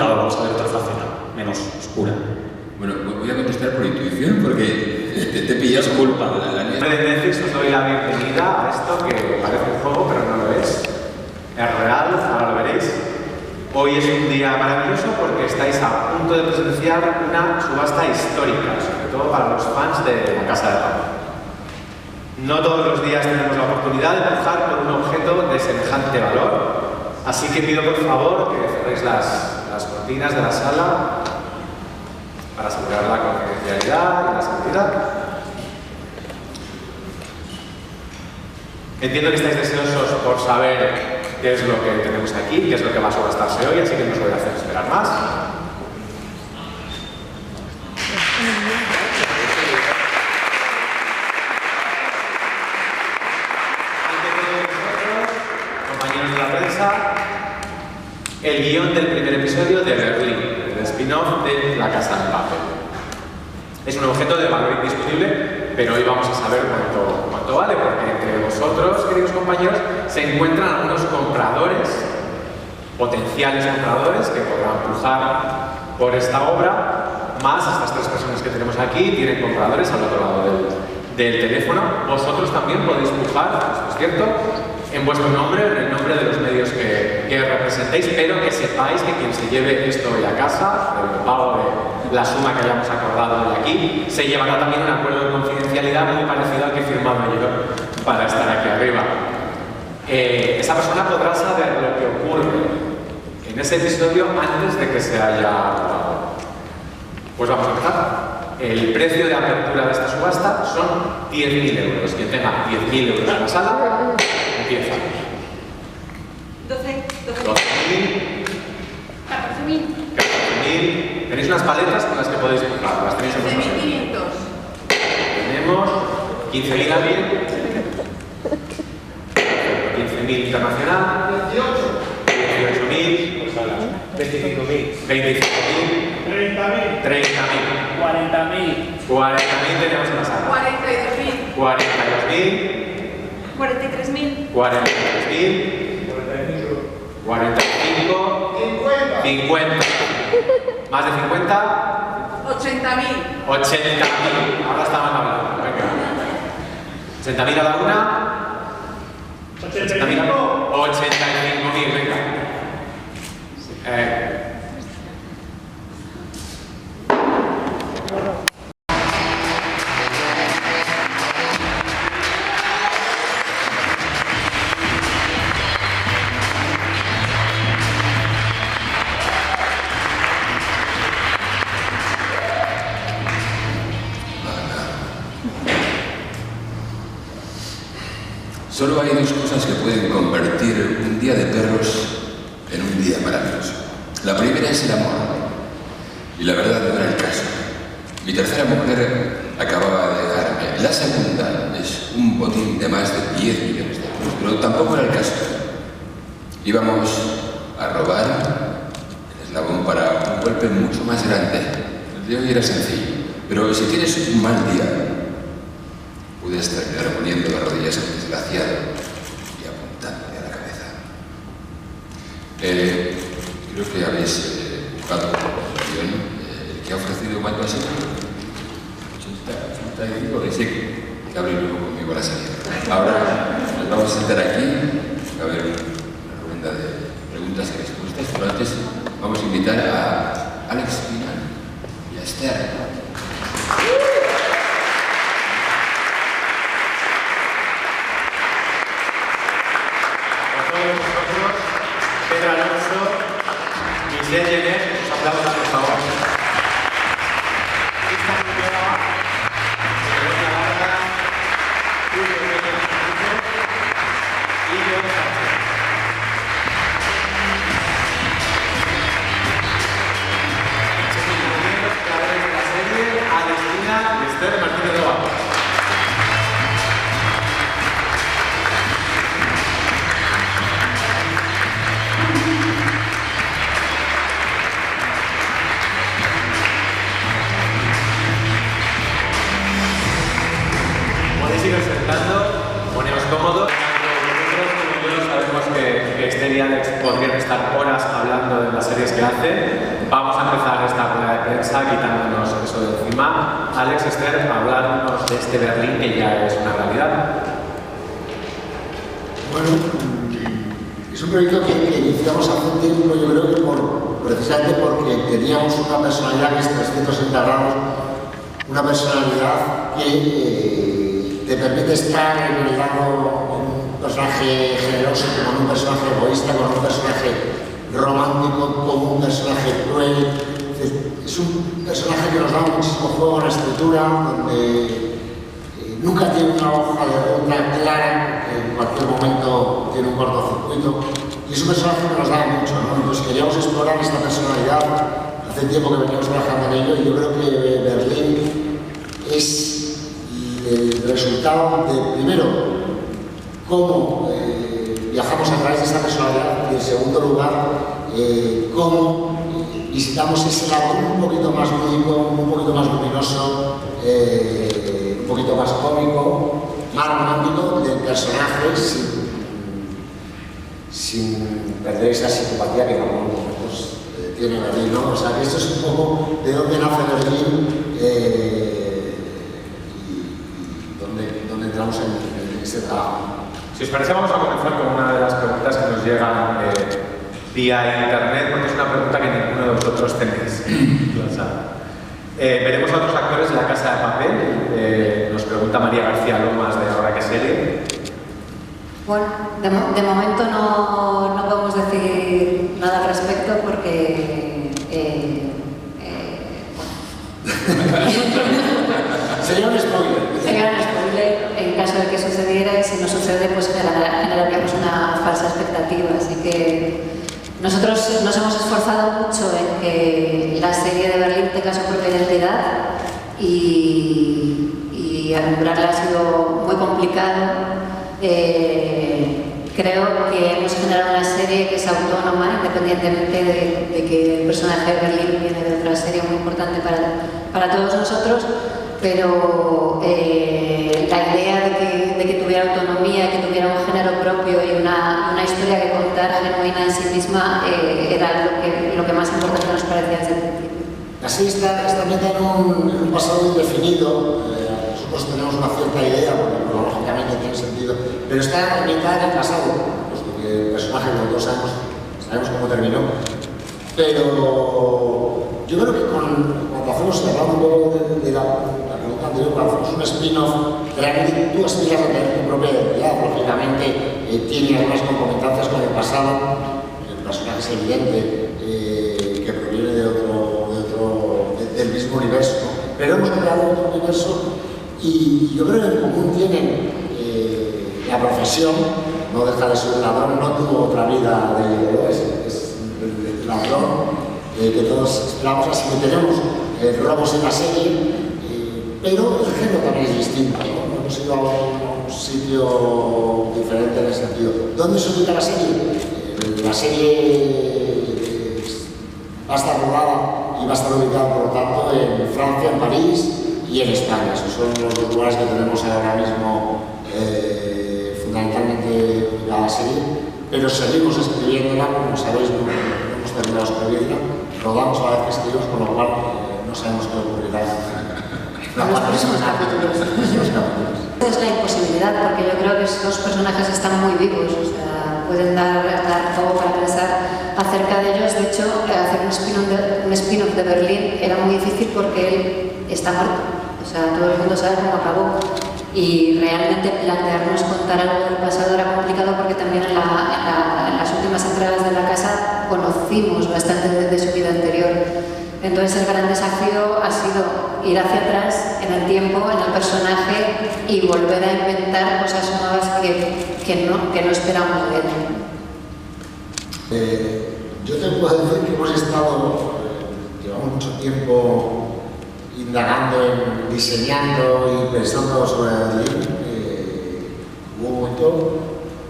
complicado, vamos a ver otra faceta, menos oscura. Bueno, voy a contestar por intuición porque te pillas culpa. En Netflix os doy la bienvenida a esto que parece un juego, pero no lo es. Es real, ahora lo veréis. Hoy es un día maravilloso porque estáis a punto de presenciar una subasta histórica, sobre todo para los fans de la Casa de Papel. No todos los días tenemos la oportunidad de pujar por un objeto de semejante valor, así que pido por favor que cerréis las cortinas de la sala para asegurar la confidencialidad y la seguridad. Entiendo que estáis deseosos por saber qué es lo que tenemos aquí, qué es lo que va a subastarse hoy, así que no os voy a hacer esperar más. Compañeros de la prensa, el guión del primer episodio de Berlín, el spin-off de La Casa de Papel. Es un objeto de valor indiscutible, pero hoy vamos a saber cuánto vale, porque entre vosotros, queridos compañeros, se encuentran algunos compradores, potenciales compradores, que podrán pujar por esta obra, más estas tres personas que tenemos aquí, tienen compradores al otro lado del teléfono. Vosotros también podéis pujar, esto es cierto, en vuestro nombre, en el nombre de los medios que representéis, pero que sepáis que quien se lleve esto hoy a casa, el pago de la suma que hayamos acordado hoy aquí, se llevará también un acuerdo de confidencialidad muy parecido al que he firmado yo para estar aquí arriba. Esa persona podrá saber lo que ocurre en ese episodio antes de que se haya grabado. Pues vamos a empezar. El precio de apertura de esta subasta son 10.000 euros. Quien tenga 10.000 euros en la sala, empieza. 12.000. 14.000. 14.000. Tenéis unas paletas con las que podéis comprar. Las tenéis en vuestro sitio. 15.500. Tenemos 15.000 alguien. 15.000 internacional. 18.000. 25.000, 25.000. 30.000, 30.000. 40.000, 40.000 tenemos en la sala. 42.000. 42.000. 43.000. 43.000. 45. 50. ¿Más de 50? 80.000. 80.000. Ahora estaban hablando. Venga. 80.000 a la una. 80.000. 85.000. Venga. Solo hay dos cosas que pueden convertir un día de perros en un día maravilloso. La primera es el amor. Y la verdad no era el caso. Mi tercera mujer acababa de dejarme. La segunda es un botín de más de 10 millones de euros. Pero tampoco era el caso. Íbamos a robar el eslabón para un golpe mucho más grande. El de hoy era sencillo. Pero si tienes un mal día, puedes terminar poniendo las rodillas al desgraciado y apuntándole a la cabeza. Creo que habéis buscado el guión. El que ha ofrecido cuánto ha sido 85, que sí, que abre luego conmigo la salida. Ahora nos vamos a sentar aquí, a ver una ronda de preguntas y respuestas, pero antes vamos a invitar a Alex Pinal y a Esther. Pedro Alonso, Michelle Jenner, os aplausos por favor. Esta primera, Verónica Varga, Julio Pérez y John Sánchez. Compañeros creadores de la serie, Alestina y Esther Martínez de Ovato. Podéis ir sentando. referencias que hace. Vamos a empezar esta rueda de prensa quitándonos eso de encima. Alex, Esther, hablarnos de este Berlín que ya es una realidad. Bueno, es un proyecto que iniciamos hace tiempo, yo creo que precisamente porque teníamos una personalidad que es 360 grados, una personalidad que te permite estar en el lado de un personaje generoso, como un personaje egoísta, como un personaje romántico, como un personaje cruel. Es un personaje que nos da muchísimo juego en la escritura, donde nunca tiene una hoja de ruta clara, que en cualquier momento tiene un cortocircuito. Y es un personaje que nos da mucho, ¿no? Entonces queríamos explorar esta personalidad. Hace tiempo que veníamos trabajando en ello y yo creo que Berlín es el resultado de, primero, cómo viajamos a través de esta personalidad y, en segundo lugar, cómo visitamos ese lado un poquito más lúdico, un poquito más luminoso, un poquito más cómico, más romántico del personaje, sin perder esa simpatía que en algunos momentos tiene Berlín, ¿no? O sea, que esto es un poco de dónde nace Berlín y dónde entramos en ese trabajo. Si os parece, vamos a comenzar con una de las preguntas que nos llegan vía internet, porque es una pregunta que ninguno de vosotros tenéis. Veremos a otros actores en La Casa de Papel. Nos pregunta María García Lomas de Ahora qué serie. Bueno, de momento no podemos decir nada al respecto porque Sería un spoiler. sería un spoiler en caso de que sucediera, y si no sucede pues generaríamos una falsa expectativa. Así que nosotros nos hemos esforzado mucho en que la serie de Berlín tenga su propia identidad y alumbrarla ha sido muy complicado. Creo que hemos generado una serie que es autónoma, independientemente de que el personaje de Berlín viene de otra serie muy importante para todos nosotros, pero la idea de que tuviera autonomía, que tuviera un género propio y una historia que contar genuina en sí misma era lo que más importante nos parecía desde el principio. La serie está metida en un pasado indefinido. Nosotros tenemos una cierta idea, porque cronológicamente tiene sentido, pero está ambientada en el pasado, puesto que el personaje nosotros sabemos cómo terminó. Pero yo creo que cuando hacemos, hablando un poco de la pregunta anterior, cuando hacemos un spin-off, realmente tú aspiras a tener tu propia identidad. Lógicamente tiene algunas concomitancias con el pasado, el personaje es evidente que proviene del mismo universo, ¿no? Pero hemos creado otro universo. Y yo creo que en común tienen la profesión, no deja de ser un ladrón, no tuvo otra vida es el ladrón que todos esperamos, así que tenemos robos en la serie, pero el género también es distinto, ¿no? Hemos ido a un sitio diferente en ese sentido. ¿Dónde se ubica la serie? La serie va a estar rodada y va a estar ubicada, por lo tanto, en Francia, en París y en España. Esos son los dos lugares que tenemos ahora mismo fundamentalmente ubicada la serie, pero seguimos escribiéndola, como sabéis, no hemos terminado de escribirla, rodamos a la vez que escribimos, con lo cual no sabemos qué ocurrirá en los próximos capítulos. Es la imposibilidad, porque yo creo que esos personajes están muy vivos, o sea, pueden dar juego para pensar acerca de ellos. De hecho, hacer un spin-off de Berlín era muy difícil porque él está muerto, o sea, todo el mundo sabe cómo acabó, y realmente plantearnos contar algo del pasado era complicado porque también en las últimas entregas de La Casa conocimos bastante de su vida anterior. Entonces el gran desafío ha sido ir hacia atrás en el tiempo, en el personaje, y volver a inventar cosas nuevas que no esperamos de él. Yo te puedo decir que hemos estado, llevamos mucho tiempo indagando, diseñando y pensando sobre Berlín. Hubo un momento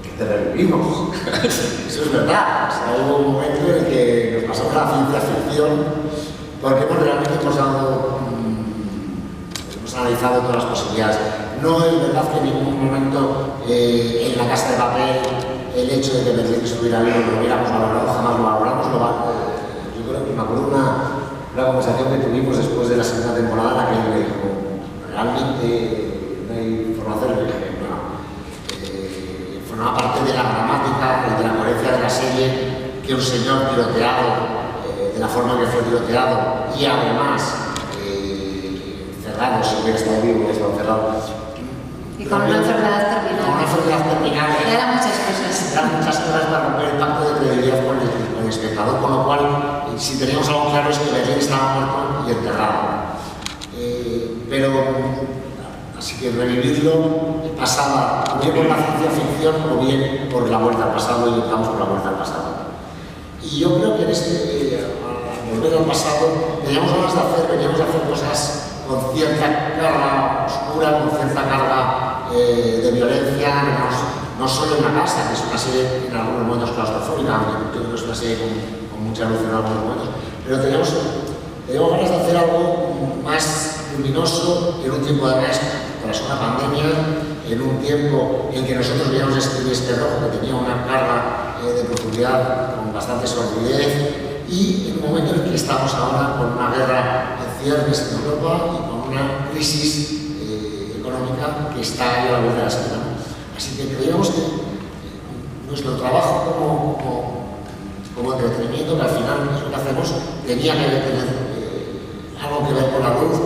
que te revivimos. Eso es verdad. O sea, hubo un momento en el que nos pasamos a la ciencia ficción, porque realmente hemos analizado todas las posibilidades. No es verdad que en ningún momento en La Casa de Papel el hecho de que Berlín estuviera vivo lo hubiéramos valorado, jamás lo valoramos. Yo una conversación que tuvimos después de la segunda temporada en la que él me dijo, realmente no hay forma de hacerlo. Y dije, bueno, formaba parte de la gramática y de la coherencia de la serie que un señor tiroteado, de la forma que fue tiroteado, y además cerrado, si hubiera estado vivo, hubiera estado cerrado. Y con una enfermedad terminal. Con una enfermedad terminal. Eran muchas cosas. Eran muchas cosas para romper el pacto de credibilidad con el espectador, con lo cual, si teníamos algo claro es que Berlín estaba muerto y enterrado. Pero, así que revivirlo pasaba o bien por la ciencia ficción o bien por la vuelta al pasado, y optamos por la vuelta al pasado. Y yo creo que en volver al pasado veníamos de hacer cosas con cierta carga oscura, con cierta carga de violencia, no solo en la casa, que es una serie en algunos momentos claustrofóbica, aunque creo que es una serie con mucha luz en algunos momentos, pero teníamos ganas de hacer algo más luminoso en un tiempo además tras una pandemia, en un tiempo en que nosotros veíamos este rojo que tenía una carga de profundidad con bastante sordidez, y en un momento en el que estamos ahora con una guerra en ciernes en Europa y con una crisis económica que está ahí a la vuelta de la esquina. Así que creíamos que nuestro trabajo como entretenimiento, que al final es lo que hacemos, tenía que tener algo que ver con la luz,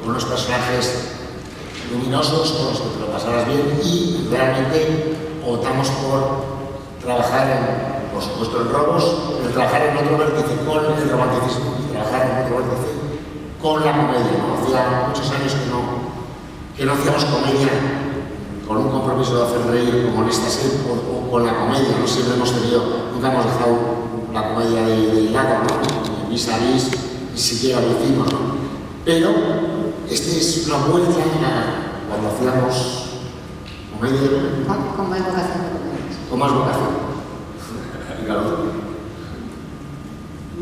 con los personajes luminosos, con los que te lo pasarás bien, y realmente optamos por trabajar por supuesto en robos, pero trabajar en otro vértice con el romanticismo y trabajar en otro vértice con la comedia. ¿No? Hacía muchos años que no hacíamos comedia con un compromiso de hacer reír como en esta serie o con la comedia. ¿No? Siempre nunca hemos dejado la comedia de lado, ¿no? Vis a vis, ni siquiera lo hicimos, ¿no? Pero este es una vuelta cuando hacíamos comedia. Con más vocación de comedia. Con más vocación.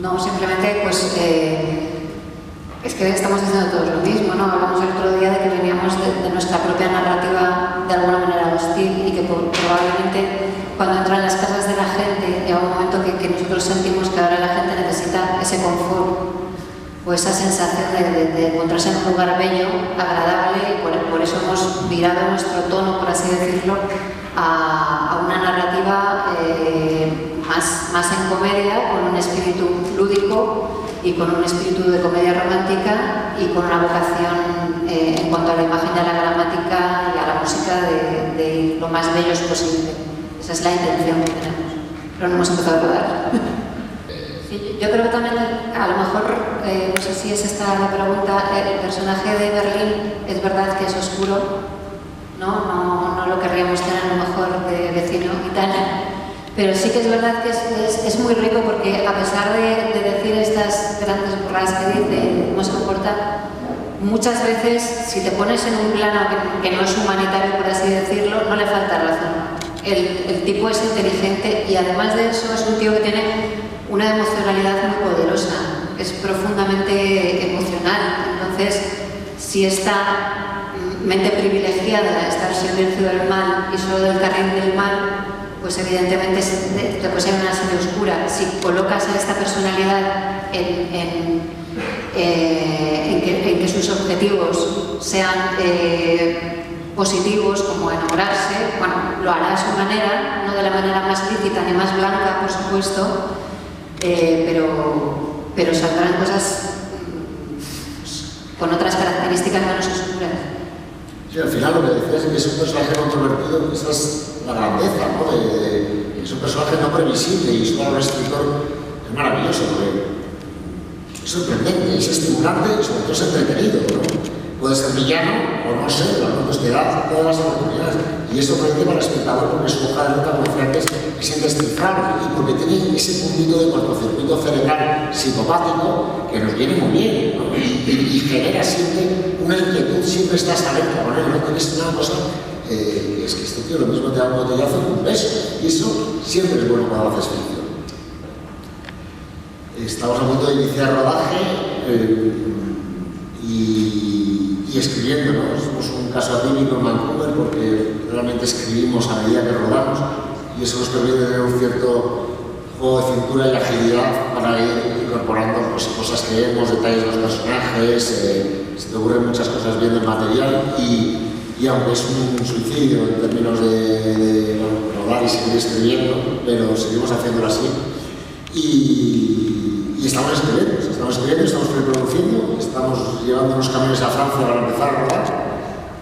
No, simplemente pues es que estamos haciendo todos lo mismo, ¿no? Hablamos el otro día de que veníamos de nuestra propia narrativa de alguna manera hostil, y que probablemente cuando entran en las casas de la gente llega un momento que nosotros sentimos que ahora la gente necesita ese confort o esa sensación de encontrarse en un lugar bello, agradable, y por eso hemos virado nuestro tono, por así decirlo, a una narrativa más en comedia, con un espíritu lúdico y con un espíritu de comedia romántica, y con una vocación en cuanto a la imagen y a la gramática y a la música de ir lo más bellos posible. Esa es la intención que tenemos, pero no hemos empezado a rodar. Sí, yo creo que también, a lo mejor, no sé si es esta la pregunta, el personaje de Berlín es verdad que es oscuro, no lo querríamos tener a lo mejor de vecino gitano, pero sí que es verdad que es muy rico, porque a pesar de decir estas grandes burradas que dice, cómo se comporta, muchas veces si te pones en un plano que no es humanitario, por así decirlo, no le falta razón. El tipo es inteligente, y además de eso es un tío que tiene una emocionalidad muy poderosa, es profundamente emocional. Entonces, si esta mente privilegiada está al servicio del mal y solo del carril del mal, pues evidentemente te puede ser una serie oscura. Si colocas a esta personalidad en que sus objetivos sean positivos, como enamorarse, bueno, lo hará a su manera, no de la manera más lícita ni más blanca, por supuesto, pero saldrán cosas con otras características menos oscuras. Sí, al final lo que decías es que es un personaje controvertido, esa es la grandeza, ¿no? Es un personaje no previsible, y eso para un escritor es maravilloso, porque es sorprendente, es estimulante y sobre todo es entretenido, ¿no? Puede ser villano o no sé, pero no te da todas las oportunidades, y es sorprendente para el espectador porque su hoja de ruta, como decía antes, es indescifrable, y porque tiene ese puntito de cortocircuito cerebral psicopático que nos viene muy bien, ¿no? Y genera siempre una inquietud, siempre estás alerta con él, ¿no? Tienes una cosa es que este tío lo mismo te da un botellazo que un beso, y eso siempre es bueno cuando haces ficción. Estamos a punto de iniciar rodaje y escribiendo, ¿no? Somos un caso atípico en Vancouver porque realmente escribimos a medida que rodamos, y eso nos permite tener un cierto juego de cintura y agilidad para ir incorporando pues, cosas cosas que vemos, detalles de los personajes, se te ocurren muchas cosas viendo el material y aunque es un suicidio en términos de rodar y seguir escribiendo, pero seguimos haciéndolo así. Y estamos escribiendo, estamos preproduciendo, estamos llevando unos camiones a Francia para empezar a rodar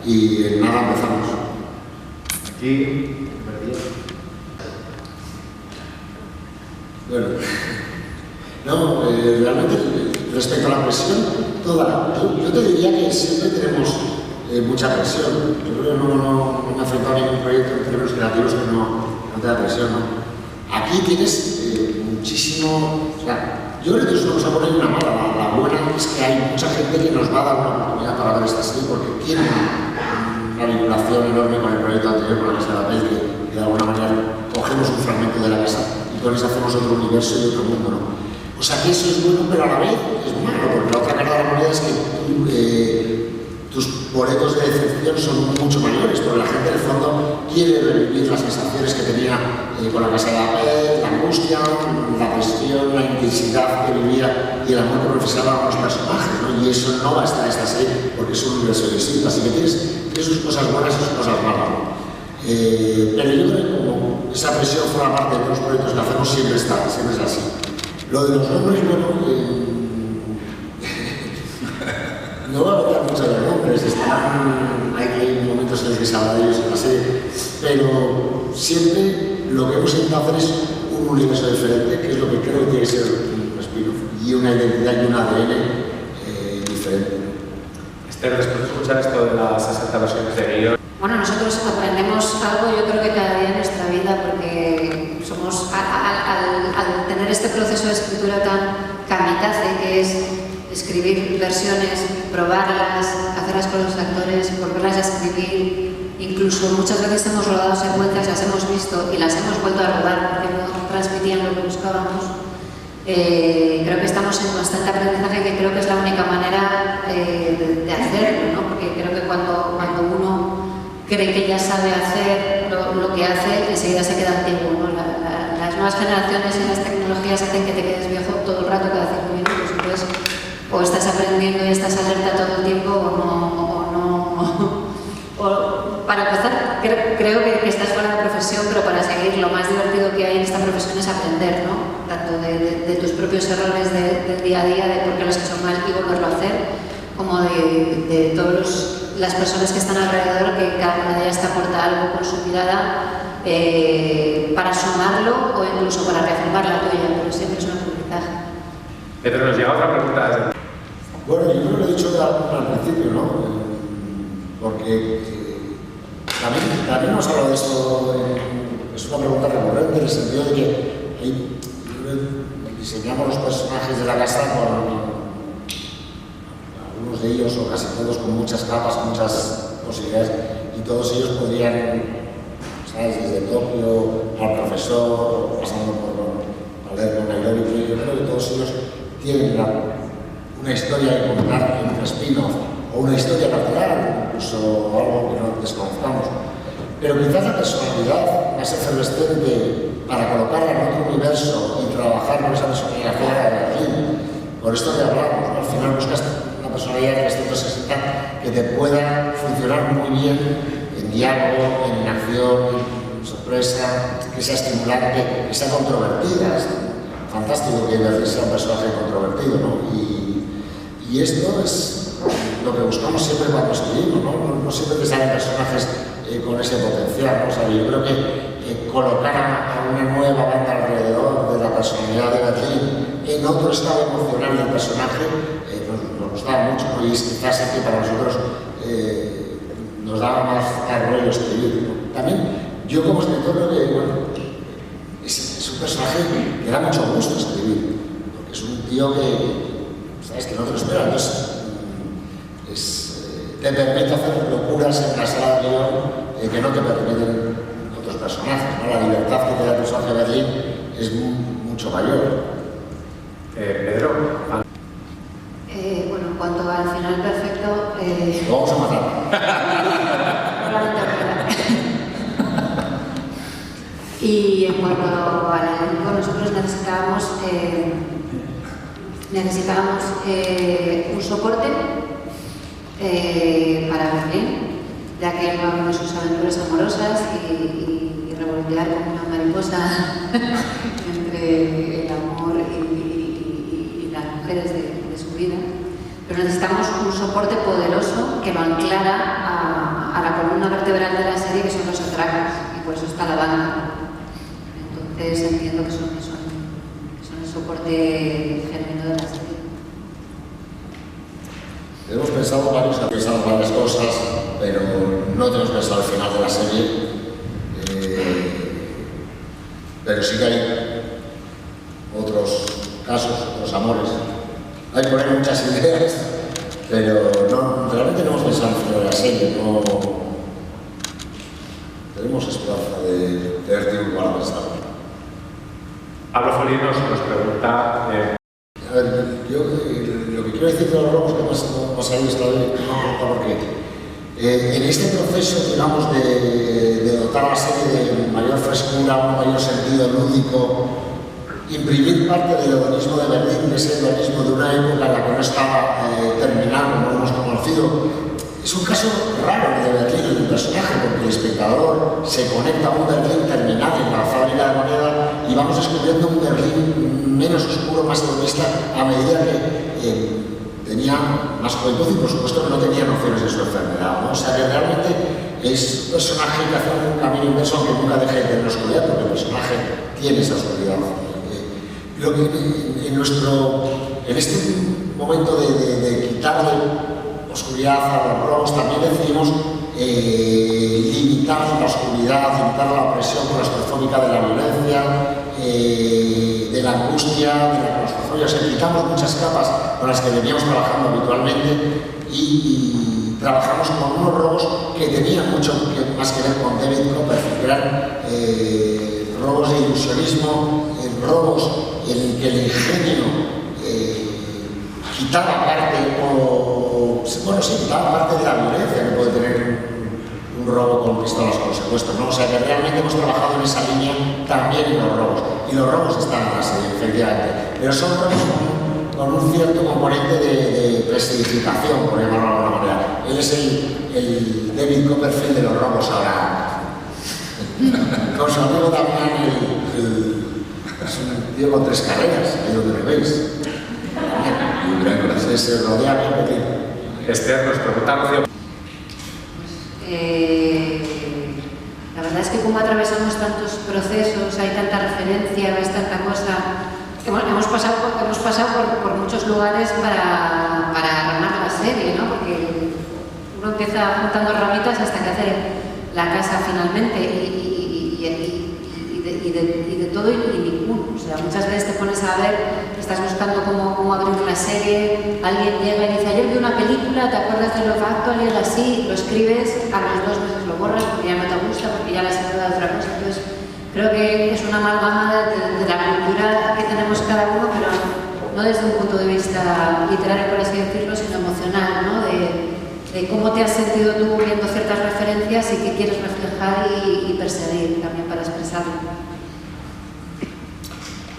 y en nada empezamos. Aquí, bueno, no, realmente respecto a la presión, yo te diría que siempre tenemos mucha presión. Yo creo que no me he enfrentado a ningún proyecto en términos creativos que no te da presión, ¿no? Aquí tienes muchísimo, o sea, yo creo que es una cosa buena y una mala. La buena es que hay mucha gente que nos va a dar una oportunidad para ver esta serie porque tiene una vinculación enorme con el proyecto anterior, con la Casa de la Papel, que de alguna manera cogemos un fragmento de la casa y con eso hacemos otro universo y otro mundo, ¿no? O sea que eso es bueno, pero a la vez es malo, porque la otra cara de la moneda es que tus boletos de decepción son mucho mayores, porque la gente en el fondo quiere revivir las sensaciones que tenía con la Casa de la Papel, la angustia, la presión, la intensidad que vivía y el amor que profesaban los personajes, ¿no? Y eso no va a estar en esta serie porque es un universo distinto, así que tienes sus cosas buenas y sus cosas malas, ¿no? Pero yo creo que como esa presión forma parte de los proyectos que hacemos, siempre es así. Lo de los nombres, bueno, no voy a hablar mucho de los nombres, hay momentos en los que se habla de ellos en la serie, pero siempre lo que hemos intentado hacer es un universo diferente, que es lo que creo que tiene que ser un spin-off, y una identidad y un ADN diferente. Esther, después de escuchar esto de las 60 versiones de guión, Bueno, nosotros aprendemos algo, yo creo que cada día en nuestra vida, porque somos, al tener este proceso de escritura tan kamikaze, que es escribir versiones, probarlas, hacerlas con los actores, volverlas a escribir, incluso muchas veces hemos rodado secuencias, las hemos visto y las hemos vuelto a rodar porque no transmitían lo que buscábamos. Creo que estamos en constante aprendizaje, que creo que es la única manera de hacerlo, ¿no? Porque creo que cuando uno cree que ya sabe hacer lo que hace, enseguida se queda antiguo, ¿no? Las nuevas generaciones y las tecnologías hacen que te quedes viejo todo el rato, cada 5 minutos. Entonces, o estás aprendiendo y estás alerta todo el tiempo o no. O, para empezar, creo que estás fuera de profesión, pero para seguir lo más divertido que hay en esta profesión es aprender, ¿no? Tanto de tus propios errores del día a día, de por qué los que son mal y volverlo a hacer, como de todas las personas que están alrededor, que cada una de ellas te aporta algo con su mirada para sumarlo o incluso para reafirmar la tuya, pero siempre es un aprendizaje. Pedro, nos llega otra pregunta desde... Bueno, yo creo que lo he dicho al principio, ¿no? Porque también hemos hablado de esto, es una pregunta recurrente en el sentido de que diseñamos los personajes de la casa con algunos de ellos o casi todos con muchas capas, muchas posibilidades y todos ellos podrían, ¿sabes? Desde Tokio al profesor, pasando por Palermo, Nairobi, yo creo que todos ellos tienen una historia que contar en un spin-off o una historia particular, incluso algo que no desconozcamos. Pero quizás la personalidad más efervescente para colocarla en otro universo y trabajar con esa personalidad fuera de aquí, por esto que hablamos, ¿no? Al final buscas una personalidad de 360 que te pueda funcionar muy bien en diálogo, en acción, en sorpresa, que sea estimulante, que sea controvertida. Es fantástico que Berlín sea un personaje controvertido, ¿no? Y esto es lo que buscamos siempre cuando escribimos, ¿no? No siempre te salen personajes con ese potencial, ¿no? O sea, yo creo que colocar a una nueva banda alrededor de la personalidad de Berlín en otro estado emocional del personaje nos gustaba mucho, ¿no? Y es quizás el que para nosotros nos daba más rollo escribir, ¿no? También yo como escritor creo que, bueno, es un personaje que da mucho gusto escribir, porque es un tío que, ¿sabes? Que no te lo espera, entonces te permite hacer locuras en la sala de guión que no te permiten otros personajes, ¿no? La libertad que te da el personaje de Berlín es mucho mayor. Pedro. Bueno, en cuanto al final perfecto... Lo vamos a matar. Y en cuanto al elenco, nosotros necesitábamos necesitábamos un soporte para Berlín, ya que él va con sus aventuras amorosas y revolotear como una mariposa entre el amor y las mujeres de su vida. Pero necesitamos un soporte poderoso que lo anclara a la columna vertebral de la serie, que son los atracos, y por eso está la banda. Entonces entiendo que son el soporte genuino de la serie. Hemos pensado varias cosas, pero no tenemos pensado el final de la serie. Pero sí que hay otros casos, otros amores. Hay por ahí muchas ideas, pero realmente no hemos pensado en el final de la serie. No tenemos esperanza de tener tiempo para pensar. Pablo Folín nos pregunta... A ver, yo lo que quiero decir de los lobos que más ahí esta vez, no, porque en este proceso, digamos, de dotar a la serie de mayor frescura, un mayor sentido lúdico, imprimir parte del hedonismo de Berlín, de ese hedonismo de una época en la que no estaba terminado, no lo hemos conocido. Es un caso raro el de Berlín, el personaje, porque el espectador se conecta a un Berlín terminado en la fábrica de moneda y vamos descubriendo un Berlín menos oscuro, más hedonista, a medida que tenía más juventud y por supuesto que no tenía nociones de su enfermedad, ¿no? O sea que realmente es un personaje que hace un camino inverso, aunque nunca deje de tener oscuridad, porque el personaje tiene esa oscuridad. Lo que en este momento de quitarle oscuridad a los robos, también decidimos limitar la oscuridad, limitar la opresión claustrofóbica de la violencia, de la angustia, de la claustrofobia. O sea, quitamos muchas capas con las que veníamos trabajando habitualmente y trabajamos con unos robos que tenían mucho más que ver con David Copperfield, que eran robos de ilusionismo, robos en que el ingenio quitaba parte quitaba parte de la violencia que puede tener un robo con pistolas con secuestro, ¿no? O sea que realmente hemos trabajado en esa línea también en los robos, y los robos están en la serie, efectivamente, pero son robos con un cierto componente de prestidigitación, por llamarlo de alguna manera. Él es el David Copperfield de los robos ahora. Con su amigo Damián, es un tío con 3 carreras, ahí donde me veis. Se rodea bien pequeño. Esther nos pregunta... La verdad es que como atravesamos tantos procesos, hay tanta referencia, ves tanta cosa, hemos pasado por muchos lugares para armar la serie, ¿no? Porque uno empieza juntando ramitas hasta que hace la casa finalmente y de todo y ninguno. O sea, muchas veces te pones a ver, estás buscando cómo abrir una serie, alguien llega y dice, ayer vi una película, ¿te acuerdas de Love Actually? Y así, lo escribes, a los 2 meses lo borras porque ya no te gusta, porque ya la has hecho de otra cosa. Entonces, creo que es una amalgama de la cultura que tenemos cada uno, pero no desde un punto de vista literario, por así decirlo, sino emocional, ¿no? De cómo te has sentido tú viendo ciertas referencias y qué quieres reflejar y perseguir también para expresarlo.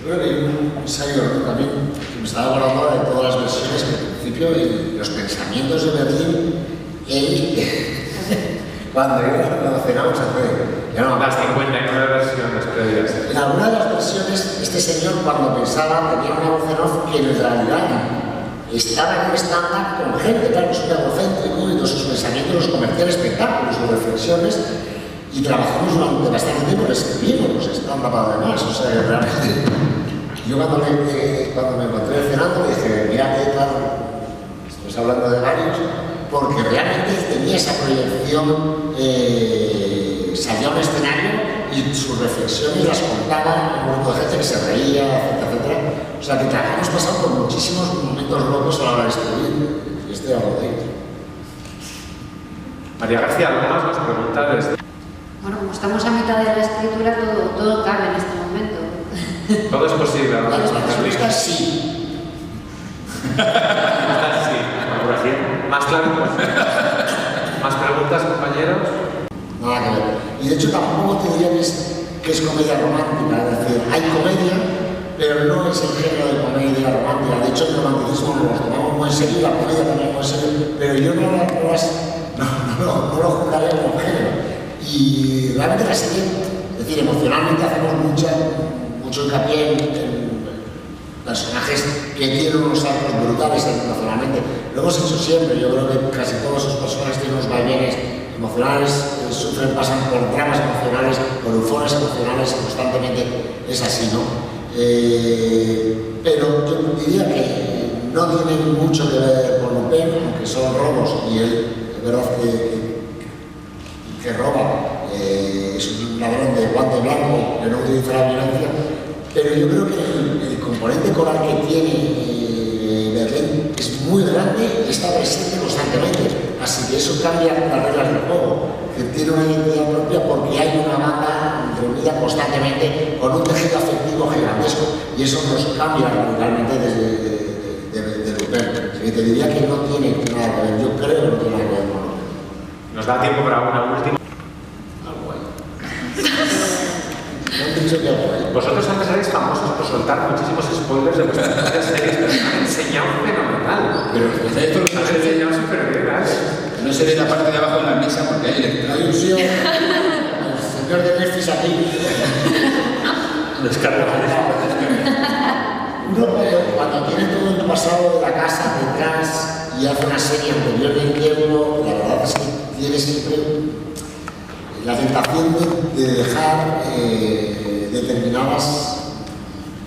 Yo creo que hay un ensayo también que me estaba acordando de todas las versiones que al principio y los pensamientos de Berlín, cuando cenamos hace... Las 59 versiones previas. En alguna de las versiones, este señor cuando pensaba tenía una voz en off que en realidad estaba en un stand-up con gente, claro, es un egocéntrico y todos sus pensamientos los convertía en espectáculos o reflexiones y trabajamos durante bastante tiempo, le escribimos los stand-up además, o sea, realmente yo cuando me encontré cenando le dije, mira que tal, estamos hablando de varios, porque realmente tenía esa proyección, salía a un escenario y sus reflexiones las contaba un grupo de gente que se reía, etcétera, etcétera. O sea que hemos pasado por muchísimos momentos locos a la hora de escribir, y estoy hablando de ello. María García, ¿algo más nos pregunta desde...? Bueno, como estamos a mitad de la escritura, todo cabe en este momento. Todo es posible, ¿no? La respuesta es sí. Sí. Más claro. ¿Más preguntas, compañeros? Nada que ver. Y de hecho tampoco te diría que es comedia romántica, es decir, hay comedia, pero no es el género de comedia romántica. De hecho, el romanticismo nos lo tomamos muy en serio, la comedia también muy en serio, pero yo no lo juntaría como género. Y realmente la serie, es decir, emocionalmente hacemos mucho hincapié en personajes que tienen unos arcos brutales emocionalmente. Lo hemos hecho siempre, yo creo que casi todos esos personajes tienen unos vaivenes emocionales, pasan por dramas emocionales, por eufones emocionales constantemente, es así, ¿no? Pero yo diría que no tiene mucho que ver con Lupin, aunque son robos y él, es verdad que roba, es un ladrón de guante blanco que no utiliza la violencia, pero yo creo que el componente coral que tiene Berlín es muy grande y está presente constantemente, así que eso cambia las reglas del juego, que tiene una identidad propia porque hay una banda reunida constantemente con un tejido afectivo gigantesco y eso nos cambia radicalmente de Lupin. Así que te diría que no tiene nada que ver, yo creo que no tiene nada que ver con Lupin. Nos da tiempo para una última. Algo ahí. No he dicho que algo ahí. Vosotros antes erais famosos por soltar muchísimos spoilers de vuestras propias series, pero me han enseñado fenomenal. Pero esto Me han enseñado súper bien, no se ve la parte de abajo de la mesa porque hay La ilusión, el señor de Netflix aquí. Descarga. Uno cuando tiene todo el pasado de la casa detrás y hace una serie anteriormente, uno, la verdad es que tiene siempre la tentación de dejar determinados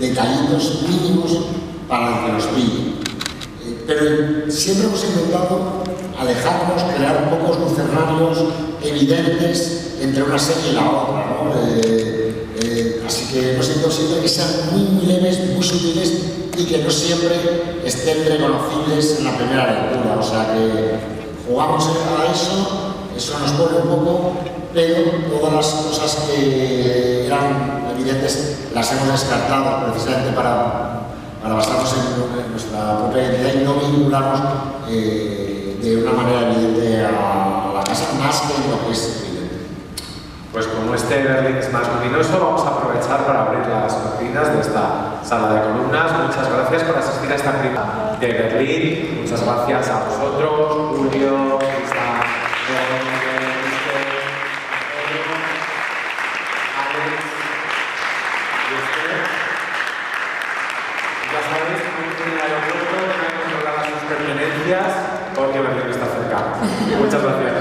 detallitos mínimos para el que nos pille. Pero siempre hemos intentado alejarnos, crear pocos lucernarios evidentes entre una serie y la otra, ¿no? Así que hemos intentado siempre que sean muy leves, muy sutiles y que no siempre estén reconocibles en la primera lectura. O sea que jugamos a eso nos pone un poco, pero todas las cosas que eran evidentes las hemos descartado precisamente para basarnos en nuestra propia identidad y no vincularnos de una manera evidente a la casa, más que en lo que es evidente. Pues como este Berlín es más luminoso, vamos a aprovechar para abrir las cortinas de esta sala de columnas. Muchas gracias por asistir a esta primera de Berlín. Muchas gracias a vosotros, Julio, Isa, ya sabéis, en el aeropuerto tenemos que controlar sus pertenencias porque Berlín está cerca. Muchas gracias.